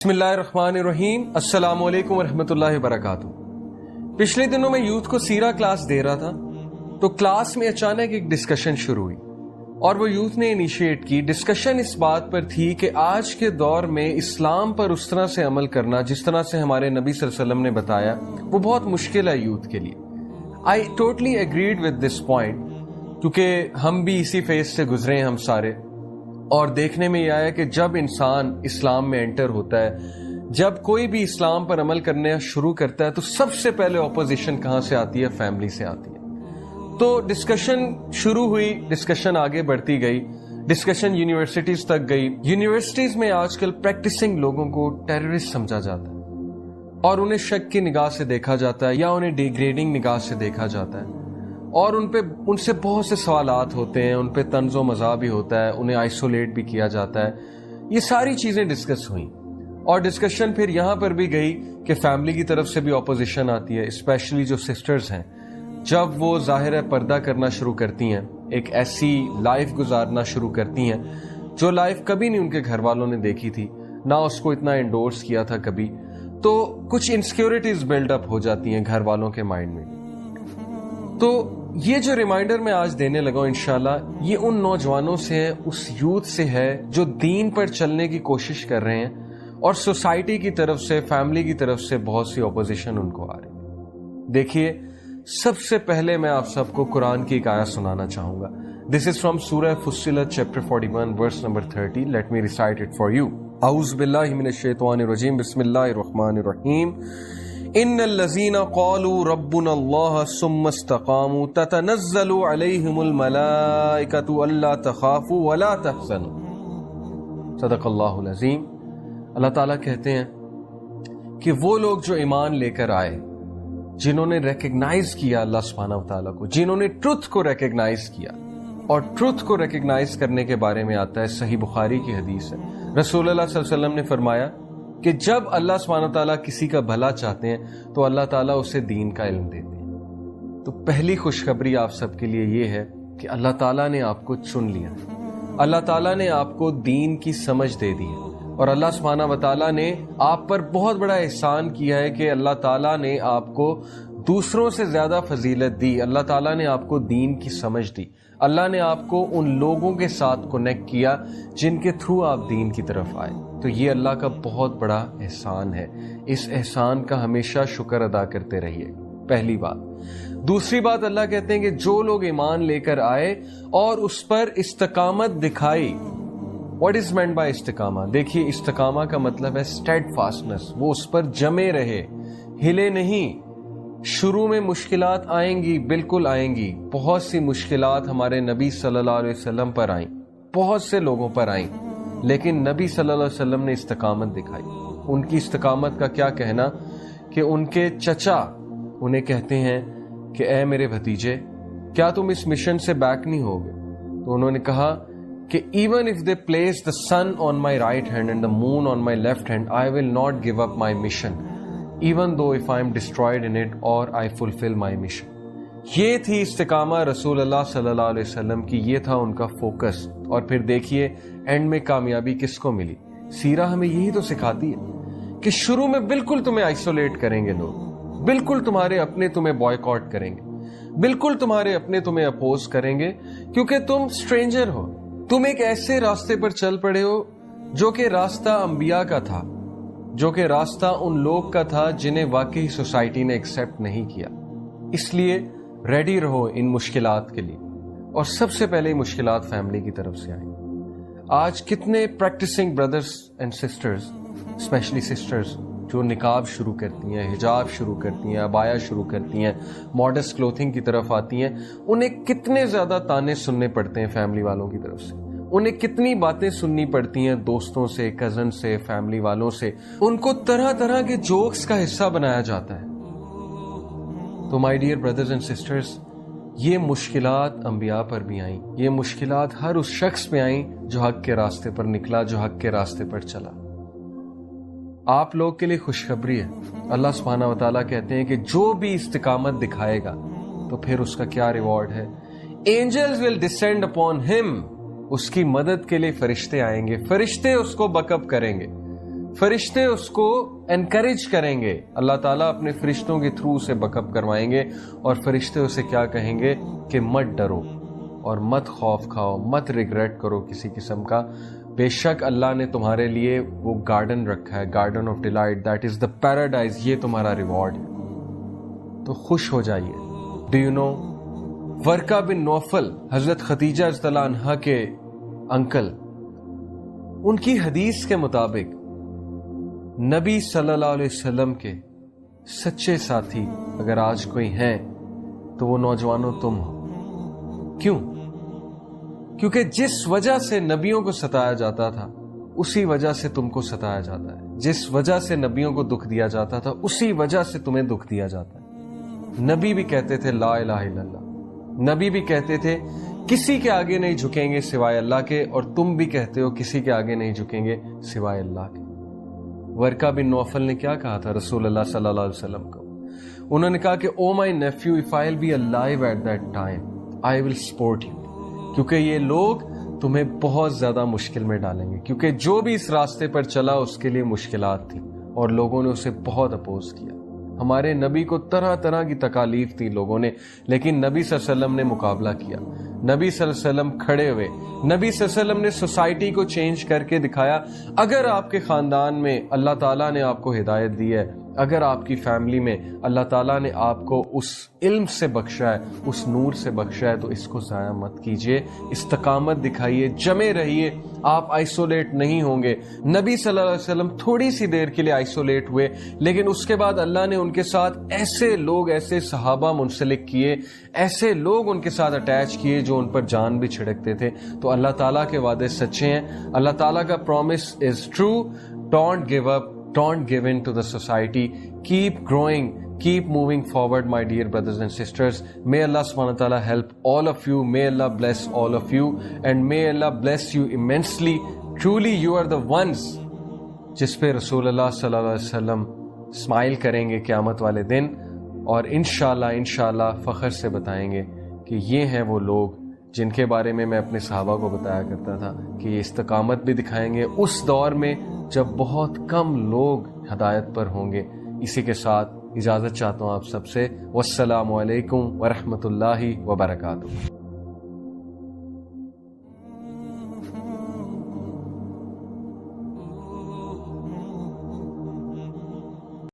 बिस्मिल्लाहिर्रहमानिर्रहीम। अस्सलाम वालेकुम रहमतुल्लाहि वबरकातुह। पिछले दिनों मैं यूथ को सीरा क्लास दे रहा था तो क्लास में अचानक एक डिस्कशन शुरू हुई और वो यूथ ने इनिशिएट की। डिस्कशन इस बात पर थी कि आज के दौर में इस्लाम पर उस तरह से अमल करना जिस तरह से हमारे नबी सल्लल्लाहु अलैहि वसल्लम ने बताया वो बहुत मुश्किल है यूथ के लिए। I totally agreed with this point क्योंकि हम भी इसी फेज से गुजरे हैं हम सारे, और देखने में यह आया कि जब इंसान इस्लाम में एंटर होता है, जब कोई भी इस्लाम पर अमल करने शुरू करता है तो सबसे पहले ऑपोजिशन कहां से आती है? फैमिली से आती है। तो डिस्कशन शुरू हुई, डिस्कशन आगे बढ़ती गई, डिस्कशन यूनिवर्सिटीज तक गई। यूनिवर्सिटीज में आजकल प्रैक्टिसिंग लोगों को टेररिस्ट समझा जाता है और उन्हें शक की निगाह से देखा जाता है या उन्हें डिग्रेडिंग निगाह से देखा जाता है और उनसे बहुत से सवालात होते हैं, उन पे तंज़ो मज़ा भी होता है, उन्हें आइसोलेट भी किया जाता है। ये सारी चीजें डिस्कस हुई और डिस्कशन फिर यहां पर भी गई कि फैमिली की तरफ से भी ऑपोजिशन आती है, स्पेशली जो सिस्टर्स हैं। जब वो जाहिर है पर्दा करना शुरू करती हैं, एक ऐसी लाइफ गुजारना शुरू करती हैं जो लाइफ कभी नहीं उनके घर वालों ने देखी थी, ना उसको इतना एंडोर्स किया था कभी, तो कुछ इनसिक्योरिटीज बिल्डअप हो जाती हैं घर वालों के माइंड में। तो ये जो रिमाइंडर मैं आज देने लगा हूं इंशाल्लाह, ये उन नौजवानों से है, उस यूथ से है जो दीन पर चलने की कोशिश कर रहे हैं और सोसाइटी की तरफ से, फैमिली की तरफ से बहुत सी ऑपोजिशन उनको आ रही है। देखिए, सबसे पहले मैं आप सबको कुरान की एक आयत सुनाना चाहूंगा। दिस इज फ्रॉम सूरह फुस्सिलत chapter 41 verse number 30। Let me recite it for you. औज़ु बिल्लाहि मिनश शैतानिर रजीम। बिस्मिल्लाहिर रहमानिर रहीम। इन्नल्लज़ीना क़ालू रब्बुनल्लाह सुम्मा इस्तक़ामू ततनज़्ज़लु अलैहिमुल मलाइकतु अल्ला तख़ाफ़ू वला तहज़नू। सदक़ल्लाहुल अज़ीम। अल्लाह ताला कहते हैं कि वो लोग जो ईमान लेकर आए, जिन्होंने रिकग्नाइज किया अल्लाह सुब्हानहू व तआला को, जिन्होंने ट्रुथ को रिकग्नाइज किया, और ट्रुथ को रिकग्नाइज करने के बारे में आता है सही बुखारी की हदीस है। रसूलुल्लाह सल्लल्लाहु अलैहि वसल्लम ने फरमाया कि जब अल्लाह सुब्हानहू व तआला किसी का भला चाहते हैं तो अल्लाह ताला उसे दीन का इल्म देते हैं। तो पहली खुशखबरी आप सबके लिए ये है कि अल्लाह ताला ने आपको चुन लिया, अल्लाह ताला ने आपको दीन की समझ दे दी है और अल्लाह सुब्हानहू व तआला ने आप पर बहुत बड़ा एहसान किया है कि अल्लाह ताला ने आपको दूसरों से ज्यादा फजीलत दी। अल्लाह ताला ने आपको दीन की समझ दी। अल्लाह ने आपको उन लोगों के साथ कनेक्ट किया जिनके थ्रू आप दीन की तरफ आए। तो ये अल्लाह का बहुत बड़ा एहसान है। इस एहसान का हमेशा शुक्र अदा करते रहिए, पहली बात। दूसरी बात, अल्लाह कहते हैं कि जो लोग ईमान लेकर आए और उस पर इस्तकामत दिखाई। व्हाट इज मेंट बाय इस्तिकामा? देखिए, इस्तिकामा का मतलब है स्टेडफास्टनेस। वो उस पर जमे रहे, हिले नहीं। शुरू में मुश्किलात आएंगी, बिल्कुल आएंगी। बहुत सी मुश्किलात हमारे नबी सल्लल्लाहु अलैहि वसल्लम पर आई, बहुत से लोगों पर आई, लेकिन नबी सल्लल्लाहु अलैहि वसल्लम ने इस्तकामत दिखाई। उनकी इस्तकामत का क्या कहना कि उनके चचा उन्हें कहते हैं कि ए मेरे भतीजे, क्या तुम इस मिशन से बैक नहीं होगे? तो उन्होंने कहा कि even if they place the sun on my right hand and the moon on my left hand, I will not give up my mission even though if I am destroyed in it or I fulfill my mission। ये थी इस्तिकामा रसूलुल्लाह सल्लल्लाहु अलैहि वसल्लम की, ये था उनका फोकस। और फिर देखिए एंड में कामयाबी किसको मिली? सीरा हमें यही तो सिखाती है कि शुरू में बिल्कुल तुम्हें आइसोलेट करेंगे लोग, बिल्कुल तुम्हारे अपने तुम्हें बॉयकॉट करेंगे, बिल्कुल तुम्हारे अपने तुम्हें अपोज करेंगे क्योंकि तुम स्ट्रेंजर हो। तुम एक ऐसे रास्ते पर चल पड़े हो जो कि रास्ता अंबिया का था, जो कि रास्ता उन लोग का था जिन्हें वाकई सोसाइटी ने एक्सेप्ट नहीं किया। इसलिए रेडी रहो इन मुश्किलात के लिए। और सबसे पहले मुश्किलात फैमिली की तरफ से आई। आज कितने practising brothers and sisters, specially sisters, जो निकाब शुरू करती हैं, हिजाब शुरू करती हैं, अबाया शुरू करती हैं, मॉडेस्ट क्लोथिंग की तरफ आती हैं, उन्हें कितने ज्यादा ताने सुनने पड़ते हैं फैमिली वालों की तरफ से। उन्हें कितनी बातें सुननी पड़ती हैं दोस्तों से, कजन से, फैमिली वालों से। उनको तरह तरह के जोक्स का हिस्सा बनाया जाता है। तो my dear brothers and sisters, ये मुश्किलात अंबिया पर भी आई, ये मुश्किलात हर उस शख्स पे आई जो हक के रास्ते पर निकला, जो हक के रास्ते पर चला। आप लोग के लिए खुशखबरी है। अल्लाह सुब्हानहू व तआला कहते हैं कि जो भी इस्तिकामत दिखाएगा तो फिर उसका क्या रिवॉर्ड है? Angels will descend upon him. उसकी मदद के लिए फरिश्ते आएंगे, फरिश्ते उसको बकअप करेंगे। فرشتے اس کو انکریج کریں گے، اللہ تعالیٰ اپنے فرشتوں کے تھرو اسے بک اپ کروائیں گے، اور فرشتے اسے کیا کہیں گے کہ مت ڈرو اور مت خوف کھاؤ، مت ریگریٹ کرو کسی قسم کا، بے شک اللہ نے تمہارے لیے وہ گارڈن رکھا ہے، garden of delight, that is the paradise, یہ تمہارا ریوارڈ ہے، تو خوش ہو جائیے۔ ڈو یو نو ورقہ بن نوفل، حضرت خدیجہ رضی اللہ عنہا کے انکل، ان کی حدیث کے مطابق نبی صلی اللہ علیہ وسلم کے سچے ساتھی اگر آج کوئی ہیں تو وہ نوجوانوں تم ہو۔ کیوں؟ کیونکہ جس وجہ سے نبیوں کو ستایا جاتا تھا اسی وجہ سے تم کو ستایا جاتا ہے، جس وجہ سے نبیوں کو دکھ دیا جاتا تھا اسی وجہ سے تمہیں دکھ دیا جاتا ہے۔ نبی بھی کہتے تھے لا الہ الا اللہ، نبی بھی کہتے تھے کسی کے آگے نہیں جھکیں گے سوائے اللہ کے، اور تم بھی کہتے ہو کسی کے آگے نہیں جھکیں گے سوائے اللہ کے۔ ورقہ بن نوفل نے کیا کہا تھا رسول اللہ صلی اللہ علیہ وسلم کو؟ انہوں نے کہا کہ oh my nephew, if I will be alive at that time I will support you, کیونکہ یہ لوگ تمہیں بہت زیادہ مشکل میں ڈالیں گے، کیونکہ جو بھی اس راستے پر چلا اس کے لیے مشکلات تھی اور لوگوں نے اسے بہت اپوز کیا۔ ہمارے نبی کو طرح طرح کی تکالیف تھی لوگوں نے، لیکن نبی صلی اللہ علیہ وسلم نے مقابلہ کیا، نبی صلی اللہ علیہ وسلم کھڑے ہوئے، نبی صلی اللہ علیہ وسلم نے سوسائٹی کو چینج کر کے دکھایا۔ اگر آپ کے خاندان میں اللہ تعالیٰ نے آپ کو ہدایت دی ہے، اگر آپ کی فیملی میں اللہ تعالیٰ نے آپ کو اس علم سے بخشا ہے، اس نور سے بخشا ہے، تو اس کو ضائع مت کیجیے، استقامت دکھائیے، جمے رہیے، آپ آئسولیٹ نہیں ہوں گے۔ نبی صلی اللہ علیہ وسلم تھوڑی سی دیر کے لیے آئسولیٹ ہوئے، لیکن اس کے بعد اللہ نے ان کے ساتھ ایسے لوگ، ایسے صحابہ منسلک کیے، ایسے لوگ ان کے ساتھ اٹیچ کیے جو ان پر جان بھی چھڑکتے تھے۔ تو اللہ تعالیٰ کے وعدے سچے ہیں، اللہ تعالیٰ کا promise is true. Don't give up, don't give in to the society, keep growing, keep moving forward, my dear brothers and sisters. May Allah subhanahu wa ta'ala help all of you, may Allah bless all of you, and may Allah bless you immensely. Truly you are the ones جس پہ رسول اللہ صلی اللہ علیہ وسلم smile کریں گے قیامت والے دن، اور انشاءاللہ فخر سے بتائیں گے کہ یہ ہیں وہ لوگ جن کے بارے میں اپنے صحابہ کو بتایا کرتا تھا کہ یہ استقامت بھی دکھائیں گے اس دور میں جب بہت کم لوگ ہدایت پر ہوں گے۔ اسی کے ساتھ اجازت چاہتا ہوں آپ سب سے، والسلام علیکم ورحمۃ اللہ وبرکاتہ۔